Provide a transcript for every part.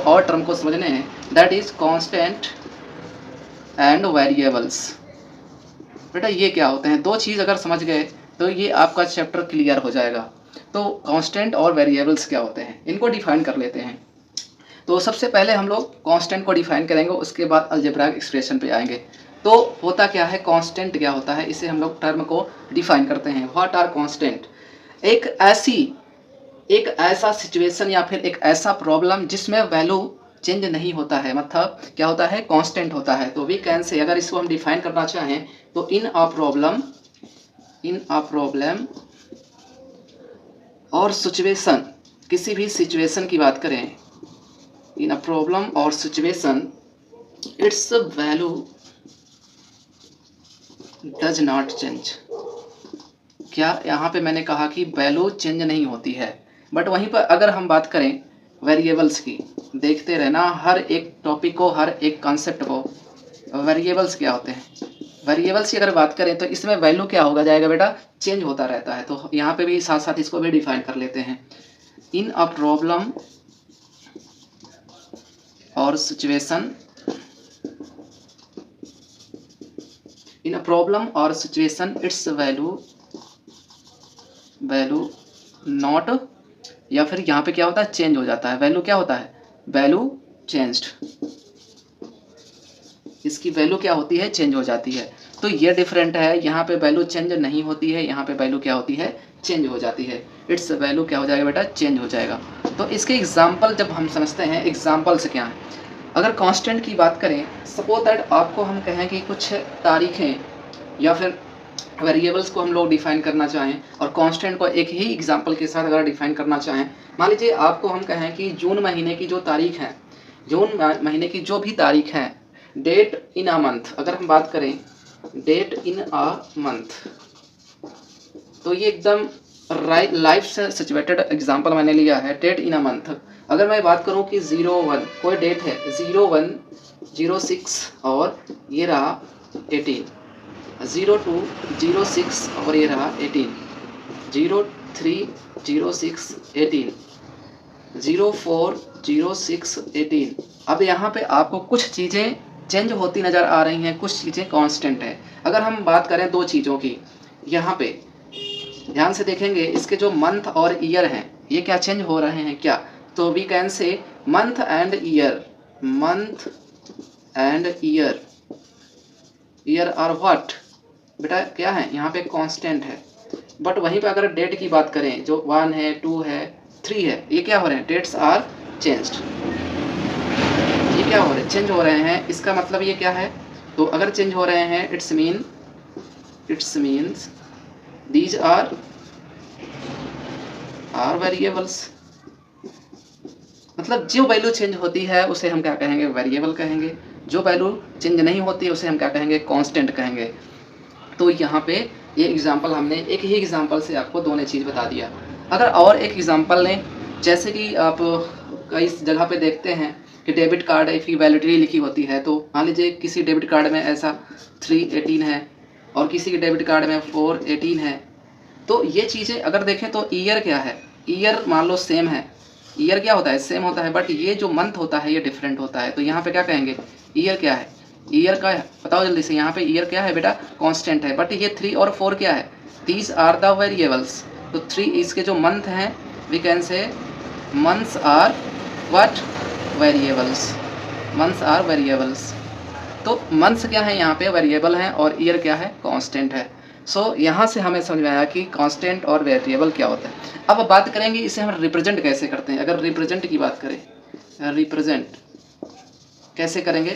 और टर्म को समझने हैं, that is constant and variables. बेटा ये क्या होते हैं, दो चीज़ अगर समझ गए तो ये आपका चैप्टर क्लियर हो जाएगा। तो कांस्टेंट और वेरिएबल्स क्या होते हैं, इनको डिफाइन कर लेते हैं। तो सबसे पहले हम लोग कांस्टेंट को डिफाइन करेंगे, उसके बाद अलजेब्राइक एक्सप्रेशन पे आएंगे। तो होता क्या है, कांस्टेंट क्या होता है, इसे हम लोग टर्म को डिफाइन करते हैं। What are constant? एक ऐसा सिचुएशन या फिर एक ऐसा प्रॉब्लम जिसमें वैल्यू चेंज नहीं होता है, मतलब क्या होता है, कांस्टेंट होता है। तो वी कैन से, अगर इसको हम डिफाइन करना चाहें तो इन अ प्रॉब्लम और सिचुएशन, किसी भी सिचुएशन की बात करें, इन अ प्रॉब्लम और situation it's value does not change. क्या यहाँ पे मैंने कहा कि वैल्यू चेंज नहीं होती है, बट वहीं पर अगर हम बात करें वेरिएबल्स की, देखते रहना हर एक टॉपिक को, हर एक कॉन्सेप्ट को। वेरिएबल्स क्या होते हैं, वेरिएबल्स की अगर बात करें तो इसमें वैल्यू क्या होगा जाएगा बेटा, चेंज होता रहता है। तो यहाँ पे भी साथ साथ इसको भी डिफाइन कर लेते हैं। इन अ प्रॉब्लम और सिचुएशन, इन अ प्रॉब्लम और सिचुएशन इट्स वैल्यू नॉट, या फिर यहाँ पे क्या होता है, चेंज हो जाता है। वैल्यू क्या होता है, वैल्यू चेंज्ड, इसकी वैल्यू क्या होती है, चेंज हो जाती है। तो ये डिफरेंट है, यहाँ पे वैल्यू चेंज नहीं होती है, यहाँ पे वैल्यू क्या होती है, चेंज हो जाती है। इट्स वैल्यू क्या हो जाएगा बेटा, चेंज हो जाएगा। तो इसके एग्जाम्पल जब हम समझते हैं, एग्जाम्पल से क्या है, अगर कांस्टेंट की बात करें, सपोज दैट आपको हम कहें कि कुछ तारीखें या फिर वेरिएबल्स को हम लोग डिफाइन करना चाहें और कांस्टेंट को एक ही एग्जांपल के साथ अगर डिफाइन करना चाहें, मान लीजिए आपको हम कहें कि जून महीने की जो तारीख है, जून महीने की जो भी तारीख है, डेट इन अ मंथ, अगर हम बात करें डेट इन अ मंथ, तो ये एकदम लाइफ से सिचुएटेड एग्जांपल मैंने लिया है, डेट इन अ मंथ। अगर मैं बात करूं कि 01 कोई डेट है, 01, 06 और ये रहा 18, 02, 06 और ये रहा 18, 03, 06, 18, 04, 06, 18। अब यहाँ पे आपको कुछ चीज़ें चेंज होती नज़र आ रही हैं, कुछ चीज़ें कांस्टेंट है। अगर हम बात करें दो चीज़ों की, यहाँ पे ध्यान से देखेंगे, इसके जो मंथ और ईयर हैं ये क्या चेंज हो रहे हैं क्या, तो we can say month and year, month and year are what, बेटा क्या है, यहाँ पे कांस्टेंट है। बट वहीं पे अगर डेट की बात करें, जो 1 है, 2 है, 3 है, ये क्या हो रहे हैं, डेट्स आर चेंज्ड, ये क्या हो रहे हैं, चेंज हो रहे हैं। इसका मतलब ये क्या है, तो अगर चेंज हो रहे हैं it's means these are variables. मतलब जो वैल्यू चेंज होती है उसे हम क्या कहेंगे, वेरिएबल कहेंगे। जो वैल्यू चेंज नहीं होती है उसे हम क्या कहेंगे, कांस्टेंट कहेंगे। तो यहाँ पे ये एग्जांपल हमने एक ही एग्जांपल से आपको दोनों चीज़ बता दिया। अगर और एक एग्जांपल लें, जैसे कि आप कई जगह पे देखते हैं कि डेबिट कार्ड की वैलिडिटी लिखी होती है, तो मान लीजिए किसी डेबिट कार्ड में ऐसा 318 है और किसी के डेबिट कार्ड में 418 है। तो ये चीज़ें अगर देखें तो ईयर क्या है, ईयर मान लो सेम है, ईयर क्या होता है, सेम होता है, बट ये जो मंथ होता है ये डिफरेंट होता है। तो यहाँ पे क्या कहेंगे, ईयर क्या है, ईयर का है, बताओ जल्दी से, यहाँ पे ईयर क्या है बेटा, कांस्टेंट है। बट ये 3 और 4 क्या है, दीज आर द वेरिएबल्स। तो 3 इसके जो मंथ हैं, we can say months are what, variables, months are variables. तो मंथ्स क्या है, यहाँ पे वेरिएबल हैं, और ईयर क्या है, कांस्टेंट है। सो यहाँ से हमें समझ में आया कि कांस्टेंट और वेरिएबल क्या होता है। अब बात करेंगे इसे हम रिप्रेजेंट कैसे करते हैं। अगर रिप्रेजेंट की बात करें, रिप्रेजेंट कैसे करेंगे,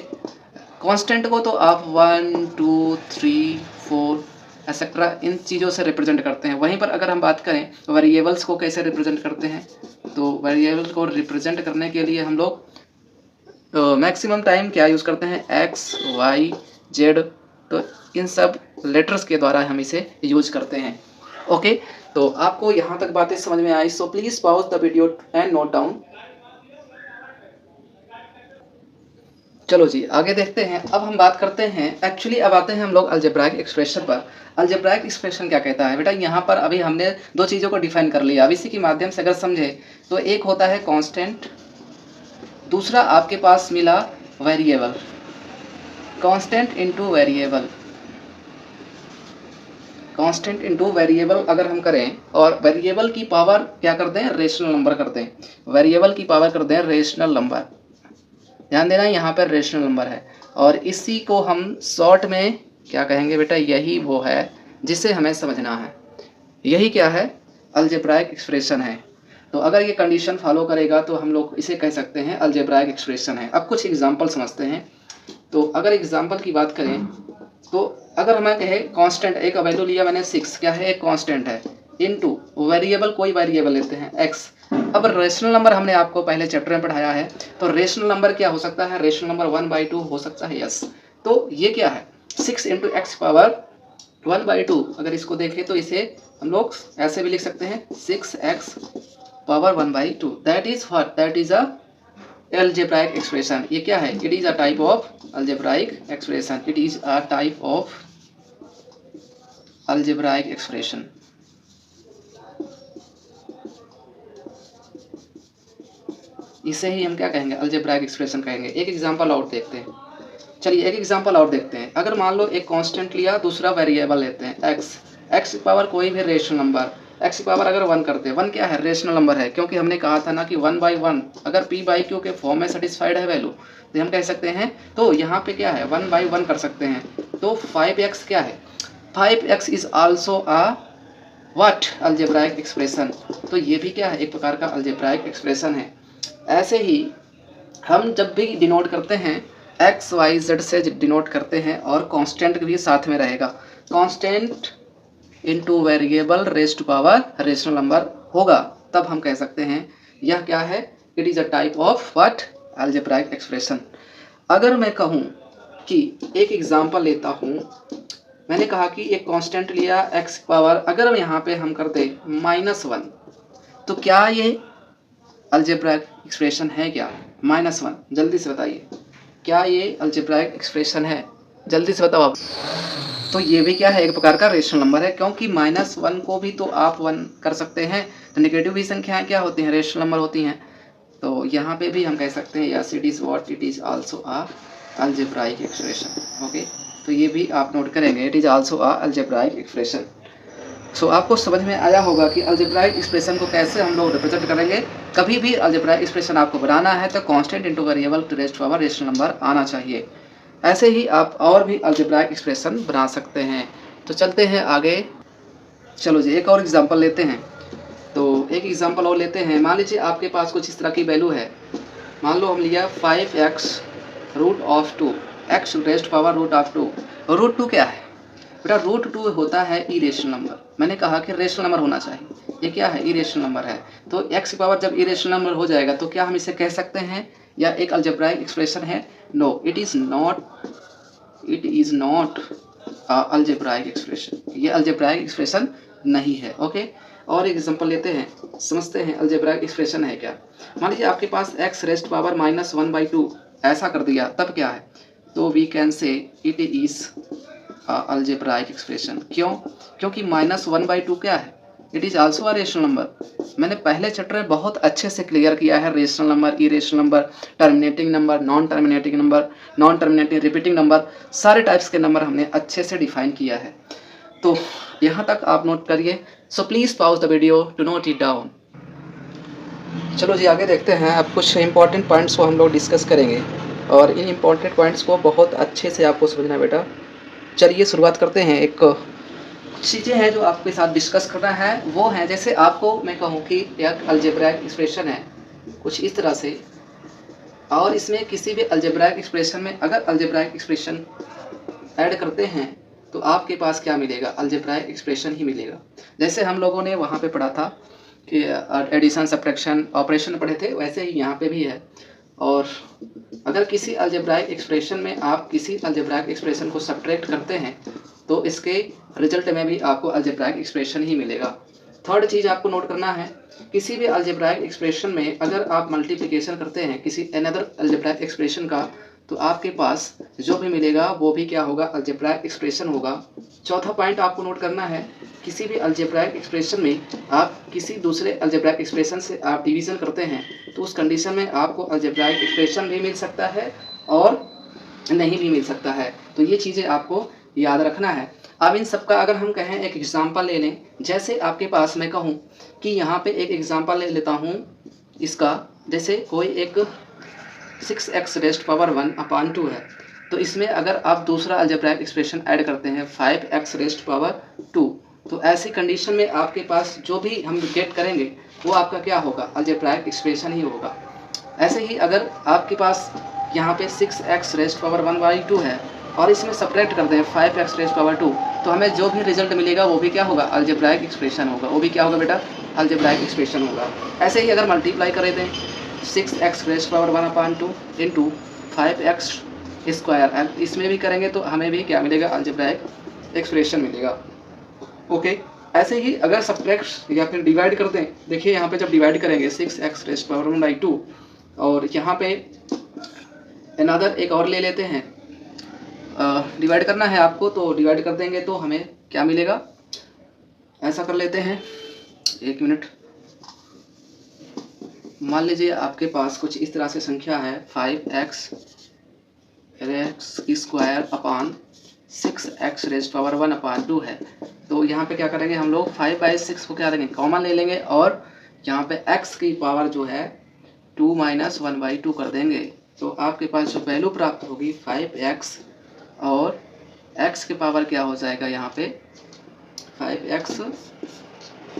कांस्टेंट को तो आप 1, 2, 3, 4 एक्सेट्रा इन चीज़ों से रिप्रेजेंट करते हैं। वहीं पर अगर हम बात करें वेरिएबल्स को कैसे रिप्रेजेंट करते हैं, तो वेरिएबल को रिप्रेजेंट करने के लिए हम लोग मैक्सिमम टाइम क्या यूज़ करते हैं, एक्स, वाई, जेड, तो इन सब लेटर्स के द्वारा हम इसे यूज करते हैं। ओके, तो आपको यहाँ तक बातें समझ में आई, so please pause the video and note down. चलो जी आगे देखते हैं। अब हम बात करते हैं, एक्चुअली अब आते हैं हम लोग अलजेब्राइक एक्सप्रेशन पर। अलजेब्राइक एक्सप्रेशन क्या कहता है बेटा, यहाँ पर अभी हमने दो चीज़ों को डिफाइन कर लिया। अब इसी के माध्यम से अगर समझे तो एक होता है कांस्टेंट दूसरा आपके पास मिला variable, constant into variable, constant into variable अगर हम करें और वेरिएबल की पावर क्या कर दें, रेशनल नंबर कर दें, वेरिएबल की पावर कर दें रेशनल नंबर। ध्यान देना यहाँ पर रेशनल नंबर है और इसी को हम शॉर्ट में क्या कहेंगे बेटा, यही वो है जिसे हमें समझना है। यही क्या है, अलजेब्राइक एक्सप्रेशन है। तो अगर ये कंडीशन फॉलो करेगा तो हम लोग इसे कह सकते हैं अलजेब्राइक एक्सप्रेशन है। अब कुछ एग्जांपल समझते हैं। तो अगर एग्जांपल की बात करें तो अगर हमें कहे कांस्टेंट, एक वैल्यू लिया मैंने 6, क्या है, एक कांस्टेंट है, इनटू वेरिएबल, कोई वेरिएबल लेते हैं x। अब रेशनल नंबर हमने आपको पहले चैप्टर में पढ़ाया है, तो रेशनल नंबर क्या हो सकता है, रेशनल नंबर 1/2 हो सकता है, यस। तो ये क्या है, 6 × x पावर 1/2। अगर इसको देखें तो इसे हम लोग ऐसे भी लिख सकते हैं 6x power 1/2। That is what, that is a algebraic expression। ये क्या है, it is a type of algebraic expression, it is a type of algebraic expression। इसे ही हम क्या कहेंगे, algebraic expression कहेंगे। एक एग्जांपल और देखते हैं, चलिए एक एग्जांपल और देखते हैं। अगर मान लो एक कांस्टेंट लिया, दूसरा वेरिएबल लेते हैं x पावर कोई भी रेशनल नंबर, x पावर अगर 1 करते हैं, 1 क्या है, रेशनल नंबर है, क्योंकि हमने कहा था ना कि 1/1 अगर p/q के फॉर्म में सेटिस्फाइड है वैल्यू तो हम कह सकते हैं, तो यहाँ पे क्या है 1/1 कर सकते हैं। तो 5x क्या है, 5x is also a what, algebraic expression. तो ये भी क्या है, एक प्रकार का अलजेब्राइक एक्सप्रेशन है। ऐसे ही हम जब भी डिनोट करते हैं एक्स वाई जेड से डिनोट करते हैं और कांस्टेंट भी साथ में रहेगा, constant into variable raised to power rational number होगा, तब हम कह सकते हैं यह क्या है, it is a type of what, algebraic expression. अगर मैं कहूँ कि एक एग्जांपल लेता हूँ, मैंने कहा कि एक कांस्टेंट लिया x पावर, अगर हम यहाँ पे हम करते -1, तो क्या ये अलजेब्राइक एक्सप्रेशन है क्या, -1, जल्दी से बताइए, क्या ये अलजेब्राइक एक्सप्रेशन है, जल्दी से बताओ आप। तो ये भी क्या है, एक प्रकार का रेशनल नंबर है, क्योंकि -1 को भी तो आप 1 कर सकते हैं। तो नेगेटिव भी संख्याएं क्या होती हैं, रेशनल नंबर होती हैं। तो यहाँ पे भी हम कह सकते हैं yes, it is what, it is also a algebraic expression. Okay, तो ये भी आप नोट करेंगे, it is also a algebraic expression. So आपको समझ में आया होगा कि अलजेब्राइक एक्सप्रेशन को कैसे हम लोग रिप्रेजेंट करेंगे। कभी भी अलजेब्राइक एक्सप्रेशन आपको बनाना है तो constant into variable to raised power rational number आना चाहिए। ऐसे ही आप और भी अलजेब्राइक एक्सप्रेशन बना सकते हैं। तो चलते हैं आगे, चलो जी एक और एग्जांपल लेते हैं। तो एक एग्जांपल और लेते हैं, मान लीजिए आपके पास कुछ इस तरह की वैल्यू है, मान लो हम लिया 5x root of 2, x raised power root of 2। Root 2 क्या है बेटा, रूट 2 होता है इरेशनल नंबर। मैंने कहा कि रेशनल नंबर होना चाहिए, ये क्या है, इरेशनल नंबर है। तो x पावर जब इरेशनल नंबर हो जाएगा तो क्या हम इसे कह सकते हैं या एक अलजेब्राइक एक्सप्रेशन है, no, it is not algebraic expression, ये अलजेब्राइक एक्सप्रेशन नहीं है। ओके, और एग्जांपल लेते हैं, समझते हैं अलजेब्राइक एक्सप्रेशन है क्या। मान लीजिए आपके पास x रेज़्ड पावर -1/2 ऐसा कर दिया, तब क्या है, तो we can say it is algebraic expression. क्यों, क्योंकि -1/2 क्या है, it is also a rational number. मैंने पहले चैप्टर में बहुत अच्छे से क्लियर किया है, rational number, irrational number, terminating number, non terminating number, non terminating repeating number, सारे टाइप्स के नंबर हमने अच्छे से डिफाइन किया है। तो यहाँ तक आप नोट करिए। So please pause the video to note it down. चलो जी आगे देखते हैं, अब कुछ इंपॉर्टेंट पॉइंट्स को हम लोग डिस्कस करेंगे और इन इम्पॉर्टेंट पॉइंट्स को बहुत अच्छे से आपको समझना बेटा। चलिए शुरुआत करते हैं। एक चीज़ें हैं जो आपके साथ डिस्कस करना है, वो है जैसे आपको मैं कहूँ कि एक अलजेब्राइक एक्सप्रेशन है कुछ इस तरह से, और इसमें किसी भी अलजेब्राइक एक्सप्रेशन में अगर अलजेब्राइक एक्सप्रेशन ऐड करते हैं तो आपके पास क्या मिलेगा, अलजेब्राइक एक्सप्रेशन ही मिलेगा। जैसे हम लोगों ने वहाँ पे पढ़ा था कि एडिशन सब्ट्रैक्शन ऑपरेशन पढ़े थे, वैसे ही यहाँ पे भी है। और अगर किसी अलजेब्राइक एक्सप्रेशन में आप किसी अलजेब्राइक एक्सप्रेशन को सब्ट्रैक्ट करते हैं तो इसके रिजल्ट में भी आपको अलजेब्राइक एक्सप्रेशन ही मिलेगा। थर्ड चीज़ आपको नोट करना है, किसी भी अलजेब्राइक एक्सप्रेशन में अगर आप मल्टीप्लिकेशन करते हैं किसी अनदर अलजेब्राइक एक्सप्रेशन का, तो आपके पास जो भी मिलेगा वो भी क्या होगा, अलजेब्राइक एक्सप्रेशन होगा। चौथा पॉइंट आपको नोट करना है, किसी भी अलजेब्राइक एक्सप्रेशन में आप किसी दूसरे अलजेब्राइक एक्सप्रेशन से आप डिवीज़न करते हैं तो उस कंडीशन में आपको अलजेब्राइक एक्सप्रेशन भी मिल सकता है और नहीं भी मिल सकता है। तो ये चीज़ें आपको याद रखना है। अब इन सब का अगर हम कहें एक एग्जांपल ले लें, जैसे आपके पास मैं कहूँ कि यहाँ पे एक एग्जांपल ले लेता हूँ इसका, जैसे कोई एक 6x रेस्ट पावर 1/2 है, तो इसमें अगर आप दूसरा अलजेब्राइक एक्सप्रेशन ऐड करते हैं 5x रेस्ट पावर 2, तो ऐसी कंडीशन में आपके पास जो भी हम गेट करेंगे वो आपका क्या होगा, अलजेब्राइक एक्सप्रेशन ही होगा। ऐसे ही अगर आपके पास यहाँ पे 6x रेस्ट पावर 1/2 है और इसमें सब्ट्रैक्ट करते हैं 5x रेस्ट पावर 2, तो हमें जो भी रिजल्ट मिलेगा वो भी क्या होगा, अलजेब्राइक एक्सप्रेशन होगा। वो भी क्या होगा बेटा, अलजेब्राइक एक्सप्रेशन होगा। ऐसे ही अगर मल्टीप्लाई करें दें 6x rest power 1/2 into 5x square, इसमें भी करेंगे तो हमें भी क्या मिलेगा, अलजेब्राइक एक्सप्रेशन मिलेगा। ओके, ऐसे ही अगर सब्ट्रैक्ट या फिर डिवाइड करते हैं, देखिए यहाँ पे जब डिवाइड करेंगे 6x रेस्ट पावर 1/2 और यहाँ पे अनदर एक और ले लेते हैं, डिवाइड करना है आपको तो डिवाइड कर देंगे तो हमें क्या मिलेगा, ऐसा कर लेते हैं, एक मिनट। मान लीजिए आपके पास कुछ इस तरह से संख्या है 5x square upon 6x rest power 1/2 है। तो यहाँ पे क्या करेंगे हम लोग 5/6 को क्या करेंगे, कॉमन ले लेंगे और यहाँ पे x की पावर जो है 2 - 1/2 कर देंगे। तो आपके पास जो वैल्यू प्राप्त होगी 5x और x की पावर क्या हो जाएगा, यहाँ पे 5x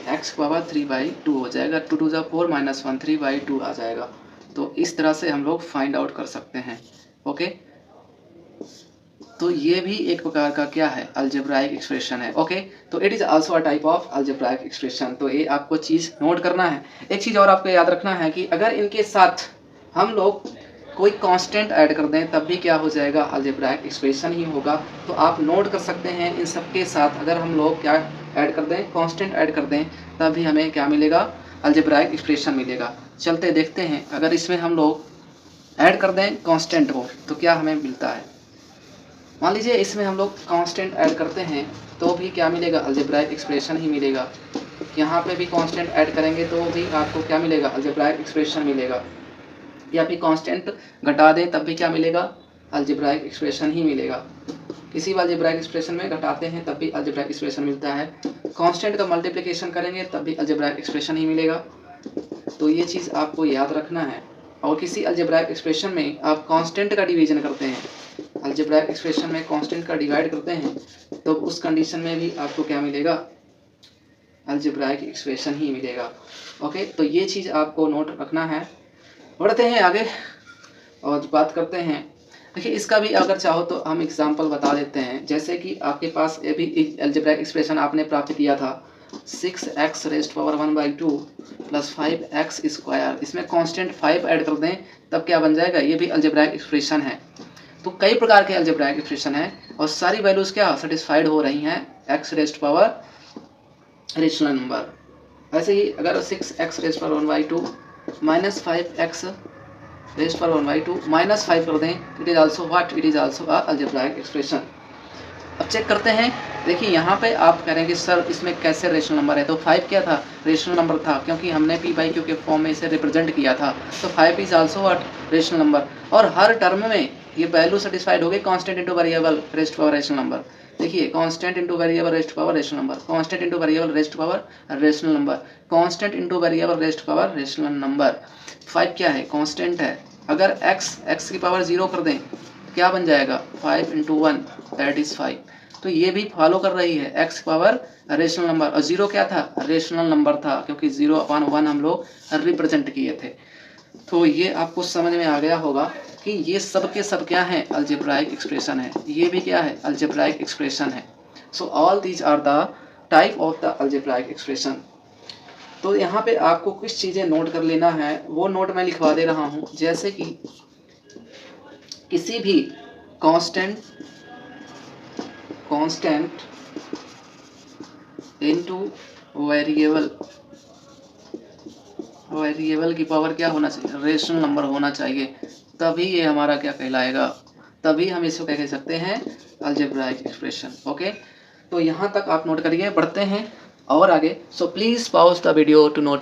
x की पावर 3/2 हो जाएगा, 2 × 4 - 1 3/2 आ जाएगा। तो इस तरह से हम लोग फाइंड आउट कर सकते हैं। ओके, तो ये भी एक प्रकार का क्या है, अलजेब्राइक एक्सप्रेशन है। ओके, तो it is also a type of algebraic expression. तो ये आपको चीज़ नोट करना है। एक चीज़ और आपको याद रखना है कि अगर इनके साथ हम लोग कोई कांस्टेंट ऐड कर दें तब भी क्या हो जाएगा, अलजेब्राइक एक्सप्रेशन ही होगा। तो आप नोट कर सकते हैं इन सब के साथ अगर हम लोग क्या ऐड कर दें, कांस्टेंट ऐड कर दें, तब भी हमें क्या मिलेगा, अलजेब्राइक एक्सप्रेशन मिलेगा। चलते देखते हैं, अगर इसमें हम लोग ऐड कर दें कांस्टेंट को तो क्या हमें मिलता है। मान लीजिए इसमें हम लोग कांस्टेंट ऐड करते हैं तो भी क्या मिलेगा, अलजेब्राइक एक्सप्रेशन ही मिलेगा। यहाँ पे भी कांस्टेंट ऐड करेंगे तो भी आपको क्या मिलेगा, अलजेब्राइक एक्सप्रेशन मिलेगा। या फिर कांस्टेंट घटा दें तब भी क्या मिलेगा, अलजेब्राइक एक्सप्रेशन ही मिलेगा। किसी भी अलजेब्राइक एक्सप्रेशन में घटाते हैं तब भी अलजेब्राइक एक्सप्रेशन मिलता है। कांस्टेंट का मल्टीप्लिकेशन करेंगे तब भी अलजेब्राइक एक्सप्रेशन ही मिलेगा। तो ये चीज़ आपको याद रखना है। और किसी अलजेब्राइक एक्सप्रेशन में आप कांस्टेंट का डिवीजन करते हैं, अलजेब्राइक एक्सप्रेशन में कांस्टेंट का डिवाइड करते हैं, तो उस कंडीशन में भी आपको क्या मिलेगा, अलजेब्राइक एक्सप्रेशन ही मिलेगा। ओके, तो ये चीज़ आपको नोट रखना है। बढ़ते हैं आगे और बात करते हैं। देखिए इसका भी अगर चाहो तो हम एग्जांपल बता देते हैं। जैसे कि आपके पास ये भी अलजेब्राइक एक्सप्रेशन आपने प्राप्त किया था 6x rest power 1/2 plus 5x square, इसमें कांस्टेंट 5 ऐड कर दें तब क्या बन जाएगा, ये भी अलजेब्राइक एक्सप्रेशन है। तो कई प्रकार के अलजेब्राइक एक्सप्रेशन है और सारी वैल्यूज़ क्या सेटिस्फाइड हो रही हैं x rest power rational number. ऐसे ही अगर 6x rest power 1/2 minus 5x rest power 1/2 minus 5 कर दें, it is also what, it is also a algebraic expression. अब चेक करते हैं। देखिए यहाँ पे आप कह रहे हैं कि सर इसमें कैसे रेशनल नंबर है, तो 5 क्या था, रेशनल नंबर था, क्योंकि हमने p/q के फॉर्म में इसे रिप्रेजेंट किया था। तो 5 is also what, rational number. और हर टर्म में ये वैल्यू सेटिस्फाइड हो गई, constant into variable rest power rational number. देखिए constant into variable rest power rational number, constant into variable rest power rational number, constant into variable rest power rational number. 5 क्या है, constant है। अगर x की power 0 कर दें क्या बन जाएगा, 5 × 1 दैट इज 5। तो ये भी फॉलो कर रही है, x पावर रेशनल नंबर और 0 क्या था, रेशनल नंबर था, क्योंकि 0/1 हम लोग रिप्रेजेंट किए थे। तो ये आपको समझ में आ गया होगा कि ये सब के सब क्या है, अलजेब्राइक एक्सप्रेशन है। ये भी क्या है, अलजेब्राइक एक्सप्रेशन है। So all these are the type of the algebraic expression. तो यहाँ पे आपको कुछ चीज़ें नोट कर लेना है, वो नोट मैं लिखवा दे रहा हूँ। जैसे कि किसी भी कांस्टेंट इनटू वेरिएबल की पावर क्या होना चाहिए, रेशनल नंबर होना चाहिए। तभी ये हमारा क्या कहलाएगा, तभी हम इसको क्या कह सकते हैं, अलजेब्राइक एक्सप्रेशन। ओके, तो यहाँ तक आप नोट करिए, बढ़ते हैं और आगे। So please pause the video to note